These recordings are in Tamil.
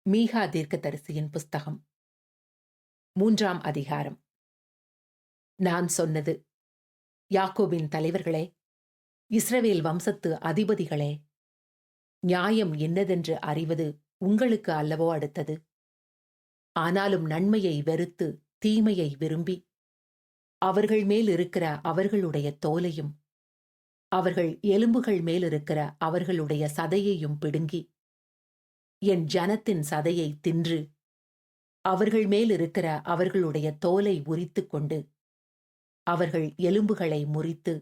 மீகா தீர்க்கதரிசியின் புஸ்தகம் 3ஆம் அதிகாரம். நான் சொன்னது, யாக்கோபின் தலைவர்களே, இஸ்ரவேல் வம்சத்து அதிபதிகளே, நியாயம் என்னதென்று அறிவது உங்களுக்கு அல்லவோ அடுத்தது. ஆனாலும் நன்மையை வெறுத்து தீமையை விரும்பி, அவர்கள் மேல் இருக்கிற அவர்களுடைய தோலையும், அவர்கள் எலும்புகள் மேலிருக்கிற அவர்களுடைய சதையையும் பிடுங்கி, என் ஜனத்தின் சதையை தின்று, அவர்கள் மேலிருக்கிற அவர்களுடைய தோலை உரித்துக் கொண்டு, அவர்கள் எலும்புகளை முறித்து,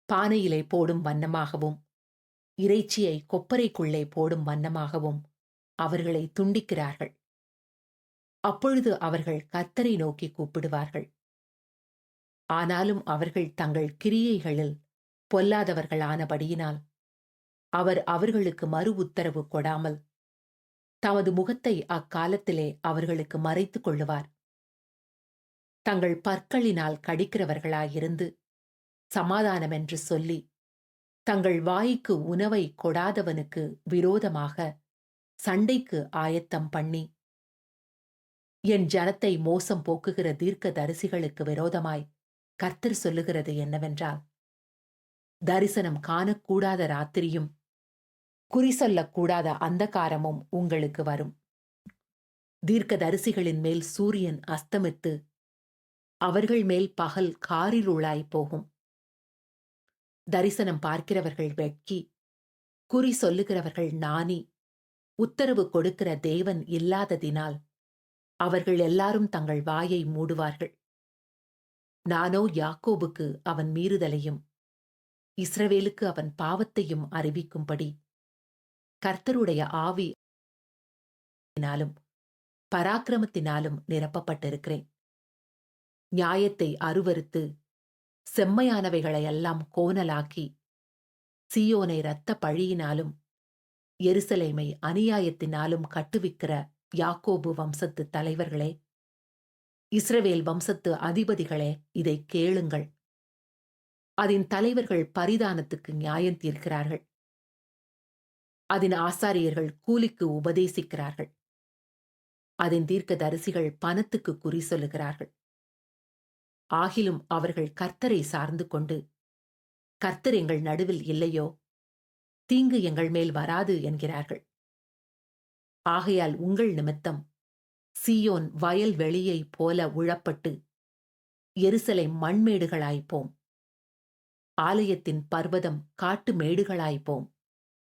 பானையிலே போடும் வண்ணமாகவும், இறைச்சியை கொப்பரைக்குள்ளே போடும் வண்ணமாகவும் அவர்களை துண்டிக்கிறார்கள். அப்பொழுது அவர்கள் கர்த்தரை நோக்கி கூப்பிடுவார்கள். ஆனாலும் அவர்கள் தங்கள் கிரியைகளில் பொல்லாதவர்களானபடியினால், அவர் அவர்களுக்கு மறு உத்தரவு கொடாமல், தமது முகத்தை அக்காலத்திலே அவர்களுக்கு மறைத்துக் கொள்ளுவார். தங்கள் பற்களினால் கடிக்கிறவர்களாயிருந்து, சமாதானமென்று சொல்லி, தங்கள் வாய்க்கு உணவை கொடாதவனுக்கு விரோதமாக சண்டைக்கு ஆயத்தம் பண்ணி, என் ஜனத்தை மோசம் போக்குகிற தீர்க்க தரிசிகளுக்கு விரோதமாய் கர்த்தர் சொல்லுகிறது என்னவென்றால், தரிசனம் காணக்கூடாத ராத்திரியும் குறி சொல்லக்கூடாத அந்தகாரமும் உங்களுக்கு வரும். தீர்க்க தரிசிகளின் மேல் சூரியன் அஸ்தமித்து அவர்கள் மேல் பகல் காரிருளாய் போகும். தரிசனம் பார்க்கிறவர்கள் வெட்கி, குறி சொல்லுகிறவர்கள் நாணி, உத்தரவு கொடுக்கிற தேவன் இல்லாததினால் அவர்கள் எல்லாரும் தங்கள் வாயை மூடுவார்கள். நானோ யாக்கோபுக்கு அவன் மீறுதலையும், இஸ்ரவேலுக்கு அவன் பாவத்தையும் அறிவிக்கும்படி கர்த்தருடைய ஆவியினாலும் பராக்கிரமத்தினாலும் நிரப்பப்பட்டிருக்கிறேன். நியாயத்தை அருவருத்து செம்மையானவைகளையெல்லாம் கோணலாக்கி, சீயோனை இரத்த பழியினாலும் எருசலேமை அநியாயத்தினாலும் கட்டுவிக்கிற யாக்கோபு வம்சத்து தலைவர்களே, இஸ்ரவேல் வம்சத்து அதிபதிகளே, இதை கேளுங்கள். அதன் தலைவர்கள் பரிதானத்துக்கு நியாயம் தீர்க்கிறார்கள். அதன் ஆசாரியர்கள் கூலிக்கு உபதேசிக்கிறார்கள். அதன் தீர்க்க தரிசிகள் பணத்துக்கு குறி சொல்லுகிறார்கள். ஆகிலும் அவர்கள் கர்த்தரை சார்ந்து கொண்டு, கர்த்தர் எங்கள் நடுவில் இல்லையோ, தீங்கு எங்கள் மேல் வராது என்கிறார்கள். ஆகையால் உங்கள் நிமித்தம் சீயோன் வயல் வெளியைப் போல உழப்பட்டு, எருசலேம் மண்மேடுகளாய்ப்போம். ஆலயத்தின் பர்வதம் காட்டு மேடுகளாய்ப்போம்.